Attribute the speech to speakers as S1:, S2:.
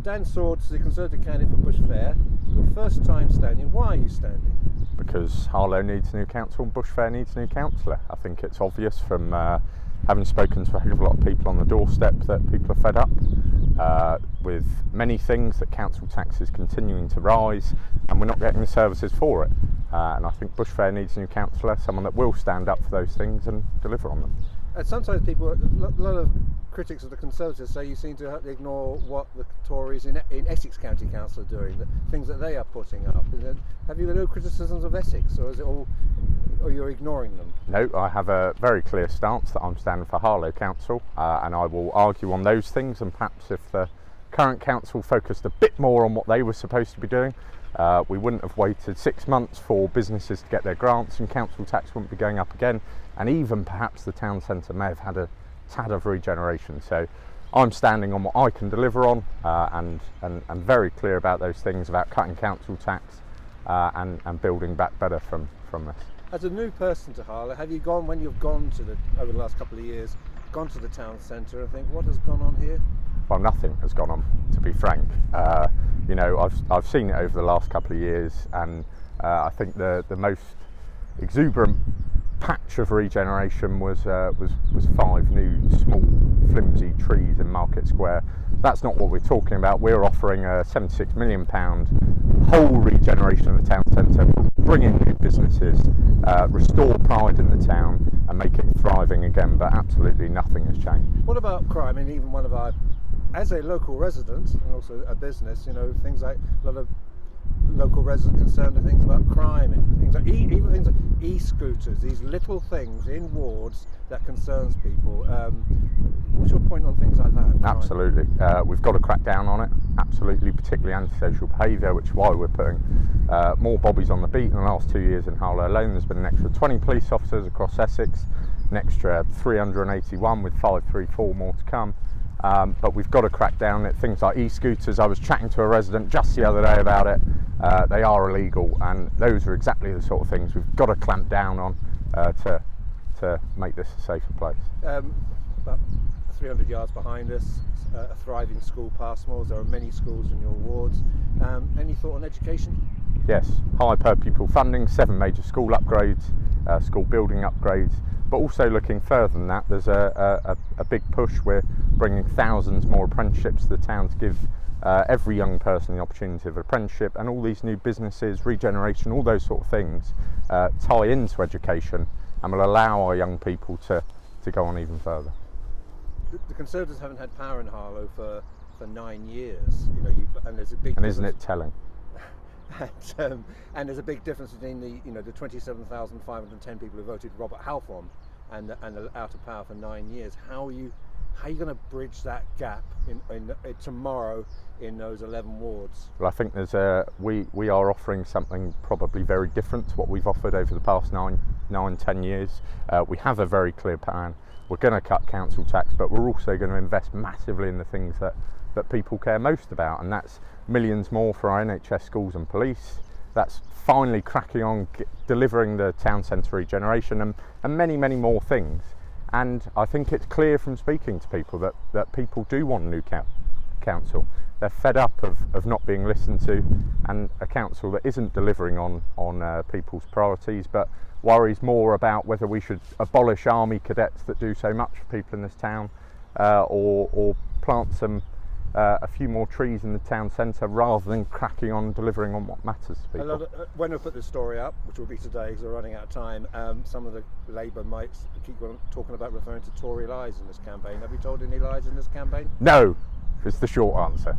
S1: Dan Swords, the Conservative candidate for Bush Fair. Your first time standing. Why are you standing?
S2: Because Harlow needs a new council and Bush Fair needs a new councillor. I think it's obvious from having spoken to a hell of a lot of people on the doorstep that people are fed up with many things, that council tax is continuing to rise and we're not getting the services for it. And I think Bush Fair needs a new councillor, someone that will stand up for those things and deliver on them.
S1: And sometimes people, a lot of critics of the Conservatives say you seem to ignore what the Tories in Essex County Council are doing, the things that they are putting up. Have you no criticisms of Essex, or is it all, or you're ignoring them?
S2: No, I have a very clear stance that I'm standing for Harlow Council, and I will argue on those things, and perhaps if the current council focused a bit more on what they were supposed to be doing, we wouldn't have waited 6 months for businesses to get their grants and council tax wouldn't be going up again, and even perhaps the town centre may have had a tad of regeneration. So I'm standing on what I can deliver on, and very clear about those things about cutting council tax and building back better from this.
S1: As a new person to Harlow, have you gone, when you've gone to over the last couple of years, gone to the town centre and think, what has gone on here?
S2: Well, nothing has gone on, to be frank. You know, I've seen it over the last couple of years, and I think the most exuberant patch of regeneration was 5 new small flimsy trees in Market Square. That's not what we're talking about. We're offering a £76 million whole regeneration of the town centre, bring in new businesses, restore pride in the town and make it thriving again, but absolutely nothing has changed.
S1: What about crime? I mean, even one of our, as a local resident and also a business, you know, things like a lot of local residents concerned with things about crime and things like even things like e-scooters, these little things in wards that concerns people. What's your point on things like that?
S2: Absolutely. We've got to crack down on it, absolutely, particularly antisocial behaviour, which is why we're putting more bobbies on the beat. In the last 2 years in Harlow alone, there's been an extra 20 police officers across Essex, an extra 381 with 534 more to come. But we've got to crack down at things like e-scooters. I was chatting to a resident just the other day about it. They are illegal, and those are exactly the sort of things we've got to clamp down on to make this a safer place.
S1: About 300 yards behind us, a thriving school, Passmore's. There are many schools in your wards. Any thought on education?
S2: Yes, high per pupil funding, 7 major school upgrades, school building upgrades, but also looking further than that, there's a big push. We're bringing thousands more apprenticeships to the town to give every young person the opportunity of an apprenticeship, and all these new businesses, regeneration, all those sort of things tie into education and will allow our young people to go on even further.
S1: The Conservatives haven't had power in Harlow for 9 years, you know, and there's a big
S2: and isn't it telling?
S1: And there's a big difference between the 27,510 people who voted Robert Halfon and out of power for 9 years. How are you going to bridge that gap in tomorrow in those 11 wards?
S2: Well, I think we are offering something probably very different to what we've offered over the past 10 years. We have a very clear plan. We're going to cut council tax, but we're also going to invest massively in the things that people care most about, and that's millions more for our NHS schools and police. That's finally cracking on delivering the town centre regeneration and many, many more things. And I think it's clear from speaking to people that people do want a new council. They're fed up of not being listened to, and a council that isn't delivering on people's priorities, but worries more about whether we should abolish army cadets that do so much for people in this town, or plant a few more trees in the town centre, rather than cracking on delivering on what matters to people.
S1: When we put this story up, which will be today because we're running out of time, some of the Labour might keep on talking about referring to Tory lies in this campaign. Have you told any lies in this campaign?
S2: No, is the short answer.